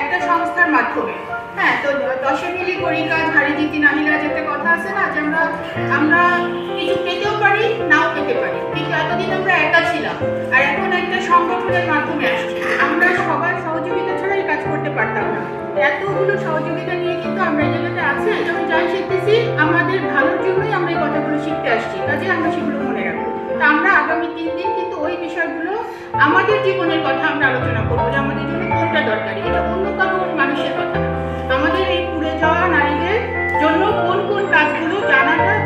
একটা সংস্থার মাধ্যমে। হ্যাঁ, তো 10 মিলি করি কাজ হারি জিতি নাহিলা যেটা কথা আছে না, যে আমরা কিছু পেতেও পারি নাও পেতে পারি, কিন্তু এতদিন আমরা একা ছিলাম আর এখন একটা সংগঠনের মাধ্যমে আসছি। আমরা সবার সহযোগিতা ছাড়া এই কাজ করতে পারতাম না। এতগুলো সহযোগিতা নিয়ে কিন্তু আমরা এই জায়গাতে আছি। আমি যাই শিখতেছি আমাদের ভালোর জন্যই আমরা এই কথাগুলো শিখতে আসছি, কাজে আমরা সেগুলো মনে রাখবো। তা আমরা আগামী 3 দিন কিন্তু ওই বিষয়গুলো আমাদের জীবনের কথা আমরা আলোচনা করবো, যে আমাদের জন্য কোনটা দরকারি। এটা অন্য কারো মানুষের কথা না, আমাদের এই পুড়ে যাওয়া নারীদের জন্য কোন কোন কাজগুলো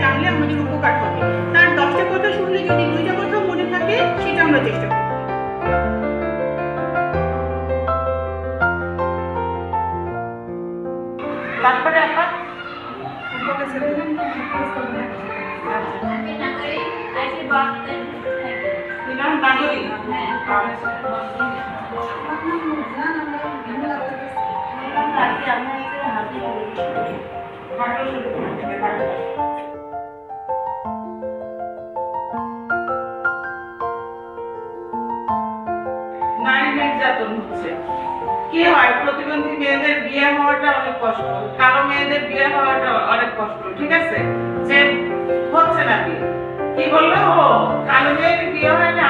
জানলে আমাদের উপকার হবে। তার 10টা কথা শুনলে যদি 2টা কথা মনে থাকে, সেটা আমরা চেষ্টা করব। তারপরে এখন নারী নির্যাতন হচ্ছে। কি হয়, প্রতিবন্ধী মেয়েদের বিয়ে হওয়াটা অনেক কষ্ট, কালো মেয়েদের বিয়ে হওয়াটা অনেক কষ্ট, ঠিক আছে? যে হচ্ছে না বিয়ে, কি বললো ও কালো মেয়ের বিয়ে হয় না,